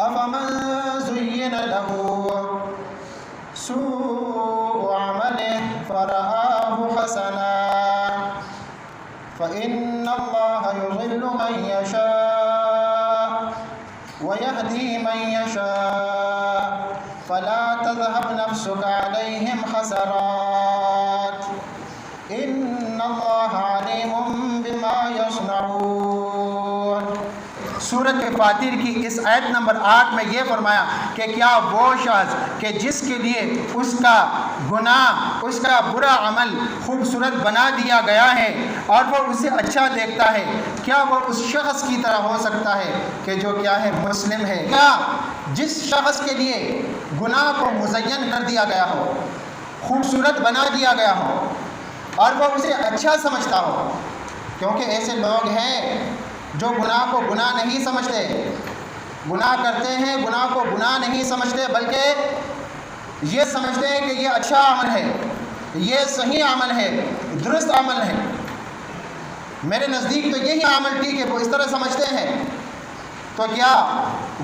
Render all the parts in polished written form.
أفمن زين له سوء عمله فرآه حسنا فإن الله يضل من يشاء ويهدي من يشاء فلا تذهب نفسك عليهم حسرات إن الله عليم بما يصنعون۔ سورۃ فاطر کی اس آیت نمبر 8 میں یہ فرمایا کہ کیا وہ شخص کہ جس کے لیے اس کا گناہ، اس کا برا عمل خوبصورت بنا دیا گیا ہے اور وہ اسے اچھا دیکھتا ہے، کیا وہ اس شخص کی طرح ہو سکتا ہے کہ جو کیا ہے مسلم ہے؟ کیا جس شخص کے لیے گناہ کو مزین کر دیا گیا ہو، خوبصورت بنا دیا گیا ہو اور وہ اسے اچھا سمجھتا ہو، کیونکہ ایسے لوگ ہیں جو گناہ کو گناہ نہیں سمجھتے، گناہ کرتے ہیں، گناہ کو گناہ نہیں سمجھتے بلکہ یہ سمجھتے ہیں کہ یہ اچھا عمل ہے، یہ صحیح عمل ہے، درست عمل ہے، میرے نزدیک تو یہی عمل ٹھیک ہے، وہ اس طرح سمجھتے ہیں۔ تو کیا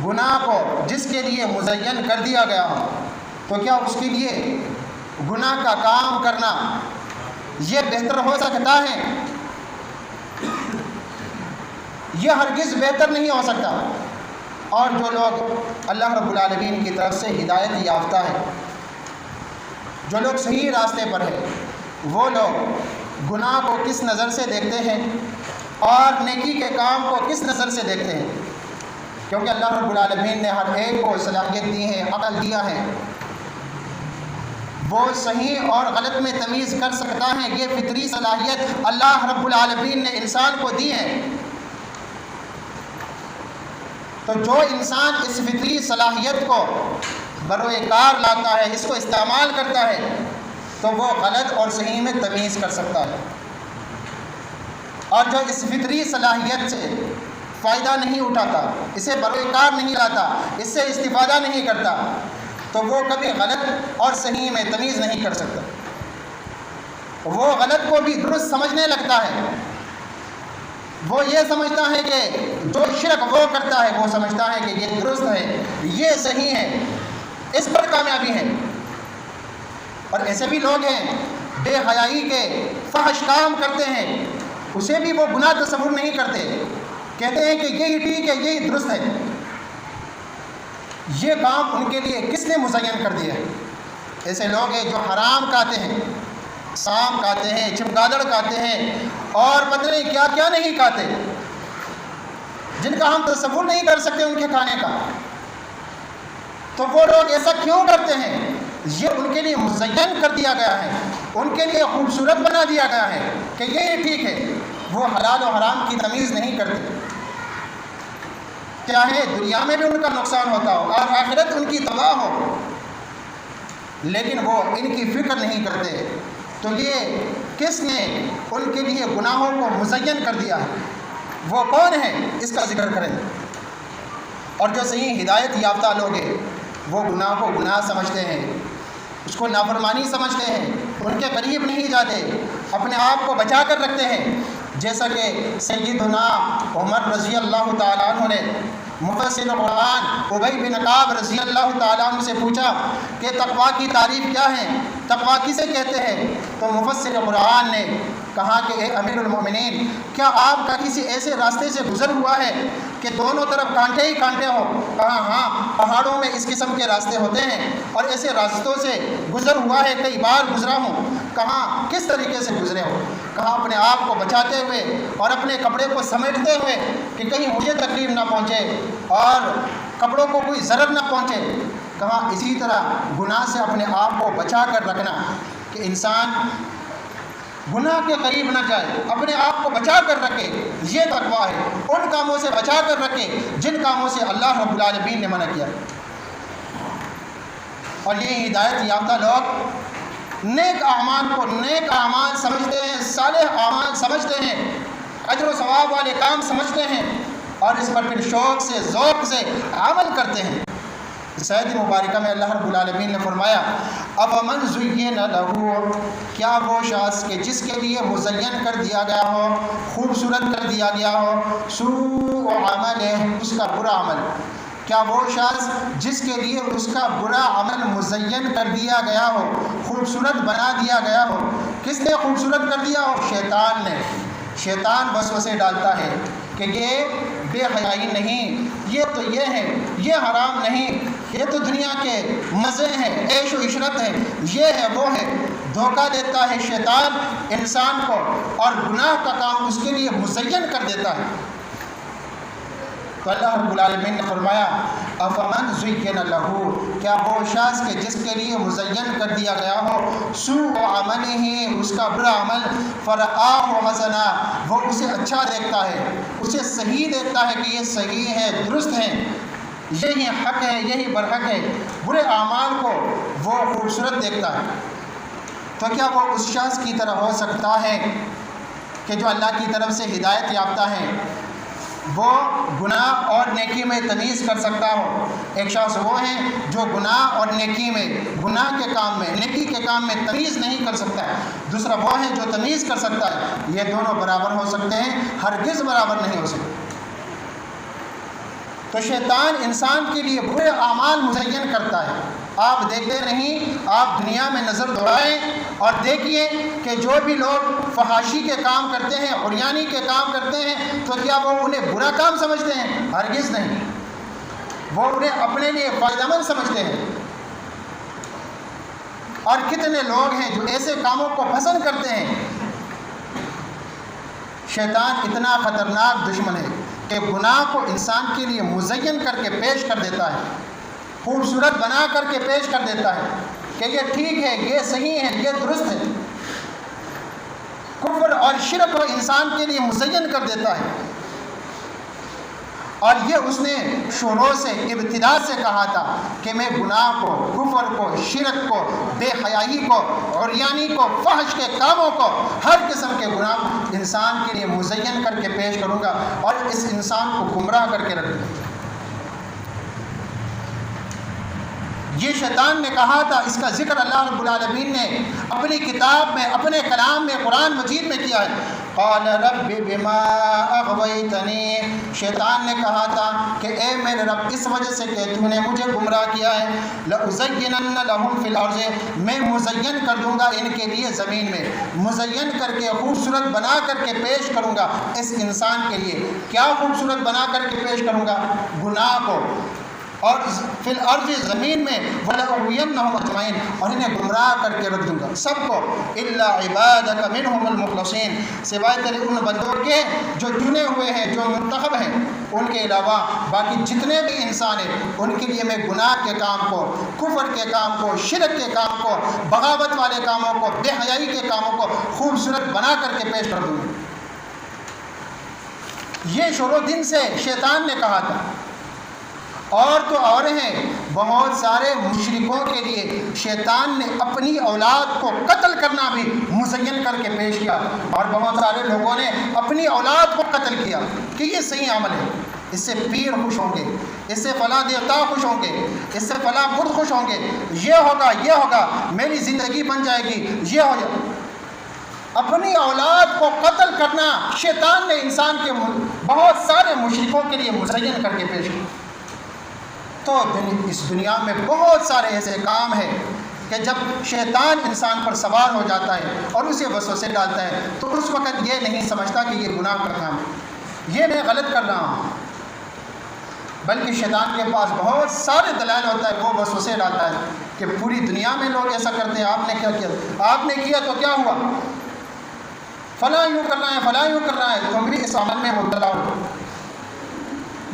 گناہ کو جس کے لیے مزین کر دیا گیا ہو تو کیا اس کے لیے گناہ کا کام کرنا یہ بہتر ہو سکتا ہے؟ یہ ہرگز بہتر نہیں ہو سکتا۔ اور جو لوگ اللہ رب العالمین کی طرف سے ہدایت یافتہ ہے، جو لوگ صحیح راستے پر ہیں، وہ لوگ گناہ کو کس نظر سے دیکھتے ہیں اور نیکی کے کام کو کس نظر سے دیکھتے ہیں، کیونکہ اللہ رب العالمین نے ہر ایک کو صلاحیت دی ہے، عقل دیا ہے، وہ صحیح اور غلط میں تمیز کر سکتا ہے۔ یہ فطری صلاحیت اللہ رب العالمین نے انسان کو دی ہے۔ تو جو انسان اس فطری صلاحیت کو بروئے کار لاتا ہے، اس کو استعمال کرتا ہے، تو وہ غلط اور صحیح میں تمیز کر سکتا ہے، اور جو اس فطری صلاحیت سے فائدہ نہیں اٹھاتا، اسے بروئے کار نہیں لاتا، اس سے استفادہ نہیں کرتا، تو وہ کبھی غلط اور صحیح میں تمیز نہیں کر سکتا۔ وہ غلط کو بھی درست سمجھنے لگتا ہے، وہ یہ سمجھتا ہے کہ جو شرک وہ کرتا ہے وہ سمجھتا ہے کہ یہ درست ہے، یہ صحیح ہے، اس پر کامیابی ہے۔ اور ایسے بھی لوگ ہیں بے حیائی کے فحش کام کرتے ہیں، اسے بھی وہ گناہ تصور نہیں کرتے، کہتے ہیں کہ یہی ٹھیک ہے، یہی درست ہے۔ یہ کام ان کے لیے کس نے مزین کر دیا ہے؟ ایسے لوگ ہیں جو حرام کھاتے ہیں، سانپ کھاتے ہیں، چمگادڑ کھاتے ہیں اور پتہ نہیں کیا کیا نہیں کھاتے، جن کا ہم تصور نہیں کر سکتے ان کے کھانے کا۔ تو وہ لوگ ایسا کیوں کرتے ہیں؟ یہ ان کے لیے مزین کر دیا گیا ہے، ان کے لیے خوبصورت بنا دیا گیا ہے کہ یہ ٹھیک ہے۔ وہ حلال و حرام کی تمیز نہیں کرتے، چاہے دنیا میں بھی ان کا نقصان ہوتا ہو اور آخرت ان کی تباہ ہو، لیکن وہ ان کی فکر نہیں کرتے۔ تو یہ کس نے ان کے لیے گناہوں کو مزین کر دیا ہے؟ وہ کون ہے؟ اس کا ذکر کریں۔ اور جو صحیح ہدایت یافتہ لوگ ہیں وہ گناہ کو گناہ سمجھتے ہیں، اس کو نافرمانی سمجھتے ہیں، ان کے قریب نہیں جاتے، اپنے آپ کو بچا کر رکھتے ہیں۔ جیسا کہ سیدنا عمر رضی اللہ تعالیٰ عنہ نے مفسر قرآن ابی بن کعب رضی اللہ تعالیٰ عنہ سے پوچھا کہ تقویٰ کی تعریف کیا ہے، تقویٰ کسے کہتے ہیں؟ تو مفسر قرآن نے کہا کہ اے امیر المومنین، کیا آپ کا کسی ایسے راستے سے گزر ہوا ہے کہ دونوں طرف کانٹے ہی کانٹے ہو؟ کہا ہاں، پہاڑوں میں اس قسم کے راستے ہوتے ہیں اور ایسے راستوں سے گزر ہوا ہے، کئی بار گزرا ہوں۔ کہا کس طریقے سے گزرے ہو؟ کہا اپنے آپ کو بچاتے ہوئے اور اپنے کپڑے کو سمیٹتے ہوئے کہ کہیں مجھے تکلیف نہ پہنچے اور کپڑوں کو کوئی ضرر نہ پہنچے۔ کہا اسی طرح گناہ سے اپنے آپ کو بچا کر رکھنا کہ انسان گناہ کے قریب نہ جائے، اپنے آپ کو بچا کر رکھے، یہ تقویٰ ہے۔ ان کاموں سے بچا کر رکھے جن کاموں سے اللہ رب العالمین نے منع کیا۔ اور یہ ہدایت یافتہ لوگ نیک اعمال کو نیک اعمال سمجھتے ہیں، صالح اعمال سمجھتے ہیں، اجر و ثواب والے کام سمجھتے ہیں اور اس پر پھر شوق سے ذوق سے عمل کرتے ہیں۔ اس آیت مبارکہ میں اللہ رب العالمین نے فرمایا افمن زین لہ، کیا وہ شخص کہ جس کے لیے مزین کر دیا گیا ہو، خوبصورت کر دیا گیا ہو، سوء عمل، اس کا برا عمل، کیا وہ شخص جس کے لیے اس کا برا عمل مزین کر دیا گیا ہو، خوبصورت بنا دیا گیا ہو، کس نے خوبصورت کر دیا ہو؟ شیطان نے۔ شیطان وسوسے ڈالتا ہے کہ یہ بے حیائی نہیں، یہ تو یہ ہے، یہ حرام نہیں، یہ تو دنیا کے مزے ہیں، عیش و عشرت ہے، یہ ہے وہ ہے۔ دھوکہ دیتا ہے شیطان انسان کو اور گناہ کا کام اس کے لیے مزین کر دیتا ہے۔ تو اللہ رب العالمین نے فرمایا افمن زین لہو، کیا وہ شخص کہ جس کے لیے مزین کر دیا گیا ہو سوء عملہ، اس کا برا عمل، فرآہ حسنا، وہ اسے اچھا دیکھتا ہے، اسے صحیح دیکھتا ہے کہ یہ صحیح ہے، درست ہے، یہی حق ہے، یہی برحق ہے، برے اعمال کو وہ خوبصورت دیکھتا ہے، تو کیا وہ اس شخص کی طرح ہو سکتا ہے کہ جو اللہ کی طرف سے ہدایت یافتہ ہے وہ گناہ اور نیکی میں تمیز کر سکتا ہو؟ ایک شخص وہ ہے جو گناہ اور نیکی میں، گناہ کے کام میں، نیکی کے کام میں تمیز نہیں کر سکتا ہے، دوسرا وہ ہے جو تمیز کر سکتا ہے۔ یہ دونوں برابر ہو سکتے ہیں؟ ہرگز برابر نہیں ہو سکتے۔ تو شیطان انسان کے لیے برے اعمال مزین کرتا ہے۔ آپ دیکھتے نہیں، آپ دنیا میں نظر دوڑائیں اور دیکھیے کہ جو بھی لوگ فحاشی کے کام کرتے ہیں، عریانی کے کام کرتے ہیں، تو کیا وہ انہیں برا کام سمجھتے ہیں؟ ہرگز نہیں، وہ انہیں اپنے لیے فائدہ مند سمجھتے ہیں۔ اور کتنے لوگ ہیں جو ایسے کاموں کو پسند کرتے ہیں۔ شیطان اتنا خطرناک دشمن ہے کہ گناہ کو انسان کے لیے مزین کر کے پیش کر دیتا ہے، خوبصورت بنا کر کے پیش کر دیتا ہے کہ یہ ٹھیک ہے، یہ صحیح ہے، یہ درست ہے۔ کفر اور شرک کو انسان کے لیے مزین کر دیتا ہے، اور یہ اس نے شروع سے، ابتدا سے کہا تھا کہ میں گناہ کو، کفر کو، شرک کو، بے حیائی کو، عریانی کو، فحش کے کاموں کو، ہر قسم کے گناہ انسان کے لیے مزین کر کے پیش کروں گا اور اس انسان کو گمراہ کر کے رکھ دوں گا۔ یہ شیطان نے کہا تھا، اس کا ذکر اللہ رب العالمین نے اپنی کتاب میں، اپنے کلام میں، قرآن مجید میں کیا ہے۔ قال رب بما اغویتنی، شیطان نے کہا تھا کہ اے میرے رب، اس وجہ سے کہ تو نے مجھے گمراہ کیا ہے، لأزینن لہم فی الارض، میں مزین کر دوں گا ان کے لیے زمین میں، مزین کر کے خوبصورت بنا کر کے پیش کروں گا اس انسان کے لیے۔ کیا خوبصورت بنا کر کے پیش کروں گا؟ گناہ کو، اور فی الارض، زمین میں، وَلَأُغْوِيَنَّهُمْ أَجْمَعِينَ، اور انہیں گمراہ کر کے رکھ دوں گا سب کو، إِلَّا عِبَادَكَ مِنْهُمُ الْمُخْلَصِينَ، سوائے تیرے ان بندوں کے جو چنے ہوئے ہیں، جو منتخب ہیں، ان کے علاوہ باقی جتنے بھی انسان ہیں ان کے لیے میں گناہ کے کام کو، کفر کے کام کو، شرک کے کام کو، بغاوت والے کاموں کو، بے حیائی کے کاموں کو خوبصورت بنا کر کے پیش کر دوں گا۔ یہ شروع دن سے شیطان نے کہا تھا۔ اور تو اور ہیں، بہت سارے مشرکوں کے لیے شیطان نے اپنی اولاد کو قتل کرنا بھی مزین کر کے پیش کیا، اور بہت سارے لوگوں نے اپنی اولاد کو قتل کیا کہ یہ صحیح عمل ہے، اس سے پیر خوش ہوں گے، اس سے فلاں دیوتا خوش ہوں گے، اس سے فلاں بت خوش ہوں گے، یہ ہوگا، یہ ہوگا، میری زندگی بن جائے گی، یہ ہو جائے۔ اپنی اولاد کو قتل کرنا شیطان نے انسان کے بہت سارے مشرکوں کے لیے مزین کر کے پیش کیا۔ تو اس دنیا میں بہت سارے ایسے کام ہیں کہ جب شیطان انسان پر سوار ہو جاتا ہے اور اسے وسوسے ڈالتا ہے تو اس وقت یہ نہیں سمجھتا کہ یہ گناہ کا کام ہے، یہ میں غلط کر رہا ہوں، بلکہ شیطان کے پاس بہت سارے دلائل ہوتا ہے، وہ وسوسے ڈالتا ہے کہ پوری دنیا میں لوگ ایسا کرتے ہیں، آپ نے کیا کیا، آپ نے کیا تو کیا ہوا، فلاں یوں کر رہا ہے، فلاں یوں کر رہا ہے، تم بھی اس عمل میں مبتلا ہو۔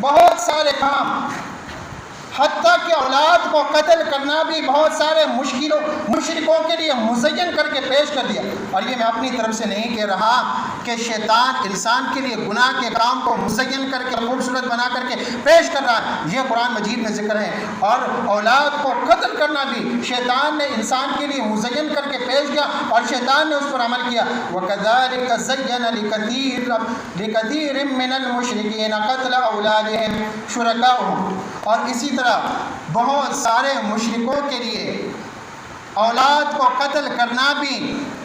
بہت سارے کام، حتیٰ کہ اولاد کو قتل کرنا بھی بہت سارے مشرکوں کے لیے مزین کر کے پیش کر دیا۔ اور یہ میں اپنی طرف سے نہیں کہہ رہا کہ شیطان انسان کے لیے گناہ کے کام کو مزین کر کے خوبصورت بنا کر کے پیش کر رہا ہے، یہ قرآن مجید میں ذکر ہے۔ اور اولاد کو قتل کرنا بھی شیطان نے انسان کے لیے مزین کر کے پیش کیا اور شیطان نے اس پر عمل کیا۔ وَكَذَلِكَ زَيَّنَ لِكَثِيرٍ مِّنَ الْمُشْرِكِينَ قَتْلَ أَوْلَادِهِمْ شُرَكَاؤُهُمْ، اور اسی طرح بہت سارے مشرکوں کے لیے اولاد کو قتل کرنا بھی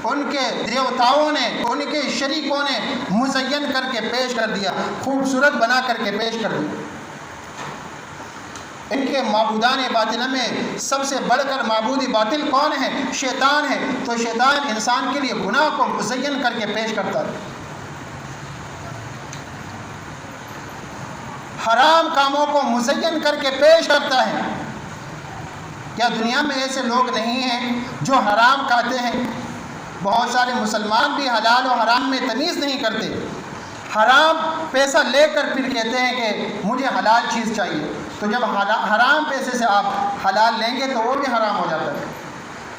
ان کے دیوتاؤں نے، ان کے شریکوں نے مزین کر کے پیش کر دیا، خوبصورت بنا کر کے پیش کر دیا۔ ان کے معبودان باطنہ میں سب سے بڑھ کر معبود باطل کون ہے؟ شیطان ہے۔ تو شیطان انسان کے لیے گناہ کو مزین کر کے پیش کرتا ہے، حرام کاموں کو مزین کر کے پیش کرتا ہے۔ کیا دنیا میں ایسے لوگ نہیں ہیں جو حرام کھاتے ہیں؟ بہت سارے مسلمان بھی حلال و حرام میں تمیز نہیں کرتے، حرام پیسہ لے کر پھر کہتے ہیں کہ مجھے حلال چیز چاہیے۔ تو جب حرام پیسے سے آپ حلال لیں گے تو وہ بھی حرام ہو جاتا ہے۔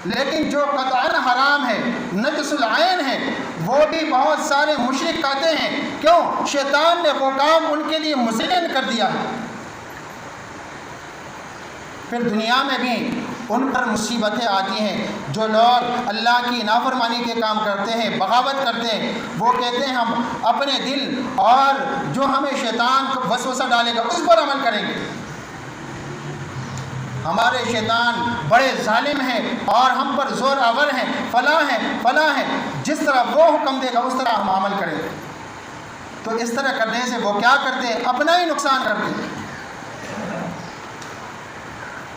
لیکن جو قطعاً حرام ہے، نجس العین ہے، وہ بھی بہت سارے مشرک کہتے ہیں۔ کیوں؟ شیطان نے وہ کام ان کے لیے مزین کر دیا ہے۔ پھر دنیا میں بھی ان پر مصیبتیں آتی ہیں۔ جو لوگ اللہ کی نافرمانی کے کام کرتے ہیں، بغاوت کرتے ہیں، وہ کہتے ہیں ہم اپنے دل اور جو ہمیں شیطان وسوسہ ڈالے گا اس پر عمل کریں گے۔ ہمارے شیطان بڑے ظالم ہیں اور ہم پر زور آور ہیں، فلاں ہیں، جس طرح وہ حکم دے گا اس طرح ہم عمل کریں گے۔ تو اس طرح کرنے سے وہ کیا کرتے ہیں؟ اپنا ہی نقصان کرتے ہیں۔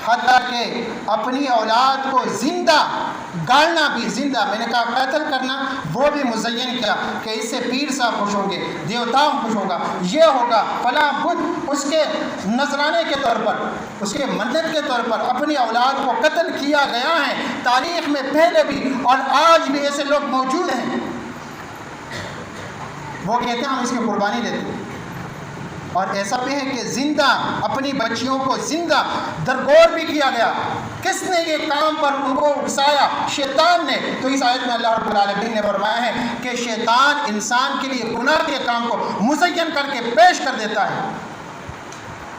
حتیٰ کہ اپنی اولاد کو زندہ گالنا بھی، زندہ میں نے کہا قتل کرنا، وہ بھی مزین کیا کہ اس سے پیر صاحب خوش ہوں گے، دیوتا خوش ہوگا، یہ ہوگا، فلاں بدھ اس کے نذرانے کے طور پر، اس کے منت کے طور پر اپنی اولاد کو قتل کیا گیا ہے۔ تاریخ میں پہلے بھی اور آج بھی ایسے لوگ موجود ہیں۔ وہ کہتے ہیں ہم اس کی قربانی دیتے ہیں۔ اور ایسا بھی ہے کہ زندہ اپنی بچیوں کو زندہ درگور بھی کیا گیا۔ کس نے یہ کام پر ان کو اکسایا؟ شیطان نے۔ تو اس آیت میں اللہ رب العالمین نے فرمایا ہے کہ شیطان انسان کے لیے گناہ کے کام کو مزین کر کے پیش کر دیتا ہے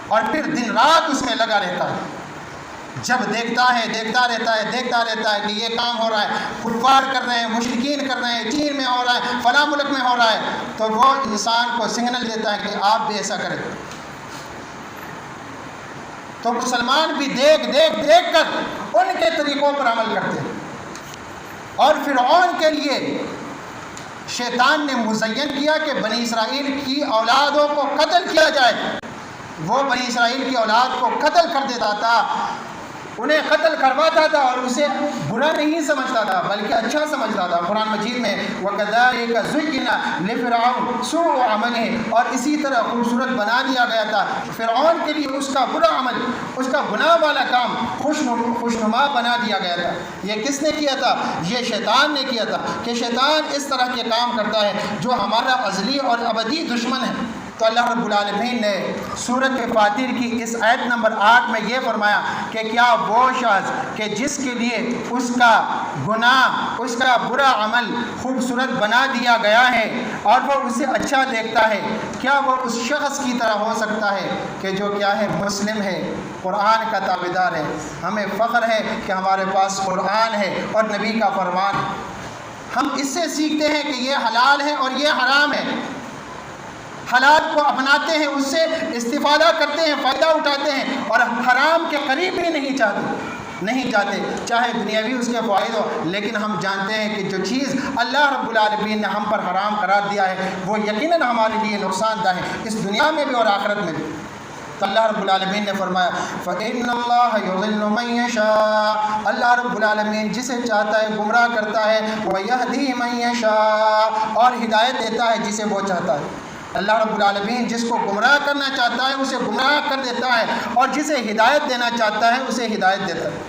اور پھر دن رات اس میں لگا رہتا ہے۔ جب دیکھتا رہتا ہے کہ یہ کام ہو رہا ہے، کفار کر رہے ہیں، مشرکین کر رہے ہیں، چین میں ہو رہا ہے، فلاں ملک میں ہو رہا ہے، تو وہ انسان کو سگنل دیتا ہے کہ آپ بھی ایسا کریں۔ تو مسلمان بھی دیکھ کر ان کے طریقوں پر عمل کرتے ہیں۔ اور فرعون کے لیے شیطان نے مزین کیا کہ بنی اسرائیل کی اولادوں کو قتل کیا جائے۔ وہ بنی اسرائیل کی اولاد کو قتل کر دیتا تھا، انہیں قتل کرواتا تھا اور اسے برا نہیں سمجھتا تھا بلکہ اچھا سمجھتا تھا۔ قرآن مجید میں وَكَذَلِكَ زُيِّنَ لِفِرْعَوْنَ سُوءُ عَمَلِهِ، اور اسی طرح خوبصورت بنا دیا گیا تھا فرعون کے لیے اس کا برا عمل، اس کا گناہ والا کام خوشنما بنا دیا گیا تھا۔ یہ کس نے کیا تھا؟ یہ شیطان نے کیا تھا کہ شیطان اس طرح کے کام کرتا ہے جو ہمارا ازلی اور ابدی دشمن ہے۔ تو اللہ رب العالمین نے سورۃ فاطر کی اس آیت نمبر 8 میں یہ فرمایا کہ کیا وہ شخص کہ جس کے لیے اس کا گناہ، اس کا برا عمل خوبصورت بنا دیا گیا ہے اور وہ اسے اچھا دیکھتا ہے، کیا وہ اس شخص کی طرح ہو سکتا ہے کہ جو کیا ہے؟ مسلم ہے، قرآن کا تابعدار ہے۔ ہمیں فخر ہے کہ ہمارے پاس قرآن ہے اور نبی کا فرمان ہے۔ ہم اس سے سیکھتے ہیں کہ یہ حلال ہے اور یہ حرام ہے، حلال کو اپناتے ہیں، اس سے استفادہ کرتے ہیں، فائدہ اٹھاتے ہیں، اور حرام کے قریب بھی نہیں جاتے چاہے دنیاوی اس کے فوائد ہو۔ لیکن ہم جانتے ہیں کہ جو چیز اللہ رب العالمین نے ہم پر حرام قرار دیا ہے وہ یقیناً ہمارے لیے نقصان دہ ہے، اس دنیا میں بھی اور آخرت میں بھی۔ تو اللہ رب العالمین نے فرمایا فَإِنَّ اللَّهَ يُضِلُّ مَن يَشَاءُ، اللہ رب العالمین جسے چاہتا ہے گمراہ کرتا ہے، وَيَهْدِي مَن يَشَاءُ، اور ہدایت دیتا ہے جسے وہ چاہتا ہے۔ اللہ رب العالمین جس کو گمراہ کرنا چاہتا ہے اسے گمراہ کر دیتا ہے اور جسے ہدایت دینا چاہتا ہے اسے ہدایت دیتا ہے۔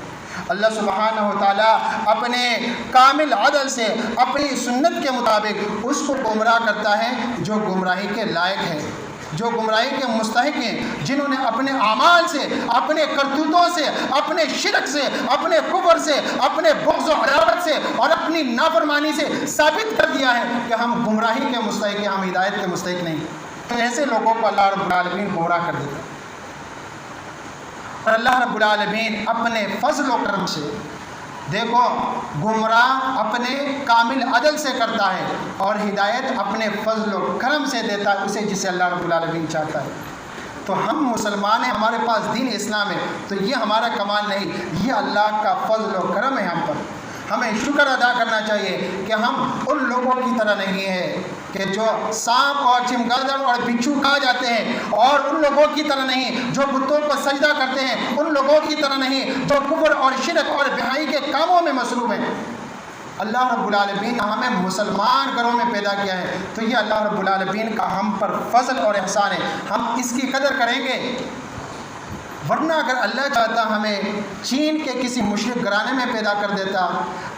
اللہ سبحانہ و تعالیٰ اپنے کامل عدل سے اپنی سنت کے مطابق اس کو گمراہ کرتا ہے جو گمراہی کے لائق ہے، جو گمراہی کے مستحق ہیں، جنہوں نے اپنے اعمال سے، اپنے کرتوتوں سے، اپنے شرک سے، اپنے کفر سے، اپنے بغض و عداوت سے اور اپنی نافرمانی سے ثابت کر دیا ہے کہ ہم گمراہی کے مستحق ہیں، ہم ہدایت کے مستحق نہیں۔ تو ایسے لوگوں کو اللہ رب العالمین گمراہ کر دیتا ہے۔ اور اللہ رب العالمین اپنے فضل و کرم سے، دیکھو، گمراہ اپنے کامل عدل سے کرتا ہے اور ہدایت اپنے فضل و کرم سے دیتا ہے اسے جسے اللہ رب العالمین چاہتا ہے۔ تو ہم مسلمان ہیں، ہمارے پاس دین اسلام ہے، تو یہ ہمارا کمال نہیں، یہ اللہ کا فضل و کرم ہے ہم پر۔ ہمیں شکر ادا کرنا چاہیے کہ ہم ان لوگوں کی طرح نہیں ہیں کہ جو سانپ اور چمگادڑ اور بچھو کھا جاتے ہیں، اور ان لوگوں کی طرح نہیں جو بتوں کو سجدہ کرتے ہیں، ان لوگوں کی طرح نہیں جو کفر اور شرک اور بہائی کے کاموں میں مصروف ہیں۔ اللہ رب العالمین نے ہمیں مسلمان گھروں میں پیدا کیا ہے، تو یہ اللہ رب العالمین کا ہم پر فضل اور احسان ہے، ہم اس کی قدر کریں گے۔ ورنہ اگر اللہ چاہتا ہمیں چین کے کسی مشرک گھرانے میں پیدا کر دیتا،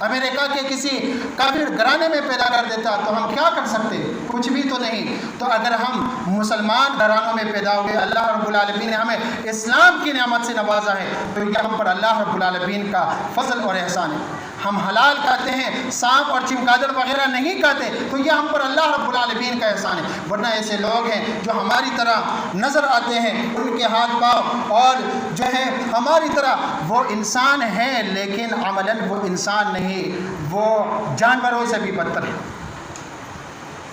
امریکہ کے کسی کافر گھرانے میں پیدا کر دیتا، تو ہم کیا کر سکتے؟ کچھ بھی تو نہیں۔ تو اگر ہم مسلمان گھرانوں میں پیدا ہوئے، اللہ رب العالمین نے ہمیں اسلام کی نعمت سے نوازا ہے، تو یہ ہم پر اللہ رب العالمین کا فضل اور احسان ہے۔ ہم حلال کھاتے ہیں، سانپ اور چمگادڑ وغیرہ نہیں کھاتے، تو یہ ہم پر اللہ رب العالمین کا احسان ہے۔ ورنہ ایسے لوگ ہیں جو ہماری طرح نظر آتے ہیں، ان کے ہاتھ پاؤں اور جو ہے ہماری طرح وہ انسان ہیں، لیکن عملاً وہ انسان نہیں، وہ جانوروں سے بھی بدتر ہے۔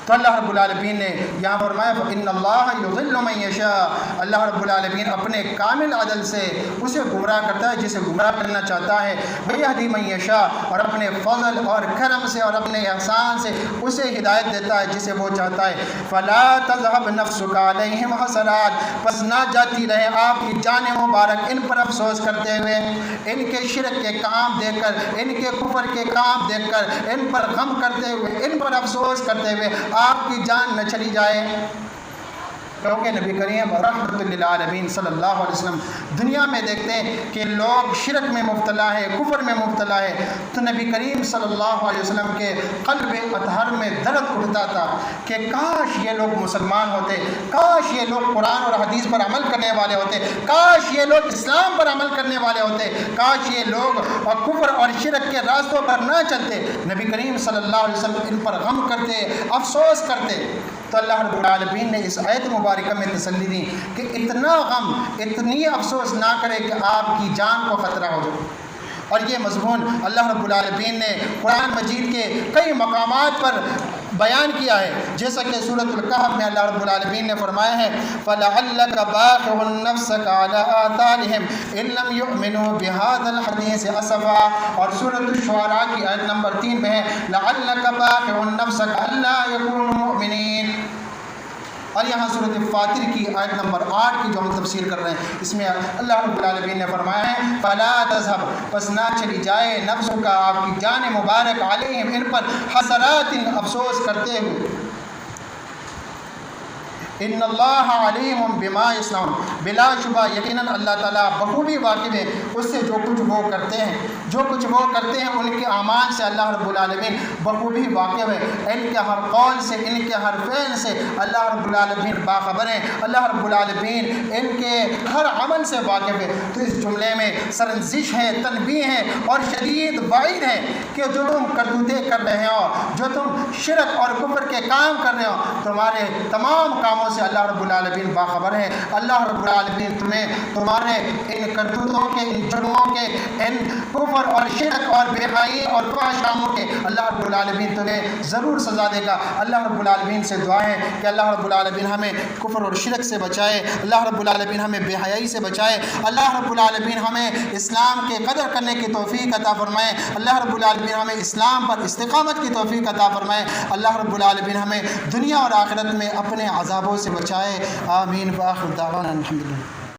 تو اللہ رب العالمین نے یہاں فرمایا فَإِنَّ اللَّهَ يُضِلُّ مَن يَشَاءُ، اللہ رب العالمین اپنے کامل عدل سے اسے گمراہ کرتا ہے جسے گمراہ کرنا چاہتا ہے، وَيَهْدِي مَن يَشَاءُ، اور اپنے فضل اور کرم سے اور اپنے احسان سے اسے ہدایت دیتا ہے جسے وہ چاہتا ہے۔ فَلَا تَذْهَبْ نَفْسُكَ عَلَيْهِمْ حَسَرَاتٍ، پس نہ جاتی رہے آپ کی جان مبارک ان پر افسوس کرتے ہوئے، ان کے شرک کے کام دیکھ کر، ان کے کفر کے کام دیکھ کر، ان پر غم کرتے ہوئے، ان پر افسوس کرتے ہوئے آپ کی جان نہ چلی جائے، کیونکہ نبی کریم رحمت للعالمین صلی اللہ علیہ وسلم دنیا میں دیکھتے ہیں کہ لوگ شرک میں مبتلا ہے، کفر میں مبتلا ہے، تو نبی کریم صلی اللہ علیہ وسلم کے قلب اطہر میں درد اٹھتا تھا کہ کاش یہ لوگ مسلمان ہوتے، کاش یہ لوگ قرآن اور حدیث پر عمل کرنے والے ہوتے، کاش یہ لوگ اسلام پر عمل کرنے والے ہوتے، کاش یہ لوگ کفر اور شرک کے راستوں پر نہ چلتے۔ نبی کریم صلی اللہ علیہ وسلم ان پر غم کرتے، افسوس کرتے، تو اللہ رب العالمین نے اس آیت مبارکہ میں تسلی دی کہ اتنا غم، اتنی افسوس نہ کرے کہ آپ کی جان کو خطرہ ہو جائے۔ اور یہ مضمون اللہ رب العالمین نے قرآن مجید کے کئی مقامات پر بیان کیا ہے، جیسا کہ سورۃ الکہف میں اللہ رب العالمین نے فرمایا ہے فَلَعَلَّكَ بَاخِعٌ نَفْسَكَ عَلَىٰ آثَارِهِمْ إِن لَّمْ يُؤْمِنُوا بِهَٰذَا الْحَدِيثِ أَسَفًا، اور سورۃ الشعراء کی آیت نمبر 3 میں ہے لَعَلَّكَ بَاخِعٌ نَفْسَكَ أَلَّا يَكُونُوا مُؤْمِنِينَ۔ اور یہاں سورۃ فاطر کی آیت نمبر 8 کی جو ہم تفسیر کر رہے ہیں، اس میں اللہ رب العالمین نے فرمایا ہے فَلَا تَذْهَبْ، پس نہ چلی جائے نفسُکَ، آپ کی جان مبارک علیہم ان پر حسرات، افسوس کرتے ہوئے، ان اللہ علیم بما یصنعون، بلا شبہ یقیناً اللہ تعالیٰ بخوبی واقف ہے اس سے جو کچھ وہ کرتے ہیں، جو کچھ وہ کرتے ہیں ان کے اعمال سے اللہ رب العالمین بخوبی واقف ہے، ان کے ہر قول سے، ان کے ہر فعل سے اللہ رب العالمین باخبر ہیں، اللہ رب العالمین ان کے ہر عمل سے واقف ہے۔ تو اس جملے میں سرنزش ہے، تنبیہ ہے اور شدید وعید ہے کہ جو تم کرتوتیں کر رہے ہو، جو تم شرک اور کفر کے کام کر رہے ہو، تمہارے تمام کاموں سے اللہ رب العالمین باخبر ہے۔ اللہ رب العالمین تمہیں تمہارے ان کرتوتوں کے، ان جرموں کے، ان کفر اور شرک اور بے حیائی اور فحش کاموں کے اللہ رب العالمین تمہیں ضرور سزا دے گا۔ اللہ رب العالمین سے دعا ہے کہ اللہ رب العالمین ہمیں کفر اور شرک سے بچائے، اللہ رب العالمین ہمیں بے حیائی سے بچائے، اللہ رب العالمین ہمیں اسلام کے قدر کرنے کی توفیق عطا فرمائے، اللہ رب العالمین ہمیں اسلام پر استقامت کی توفیق عطا فرمائے، اللہ رب العالمین ہمیں دنیا اور آخرت میں اپنے عذابوں سے بچائے۔ آمین۔ وآخر دعوانا الحمدللہ۔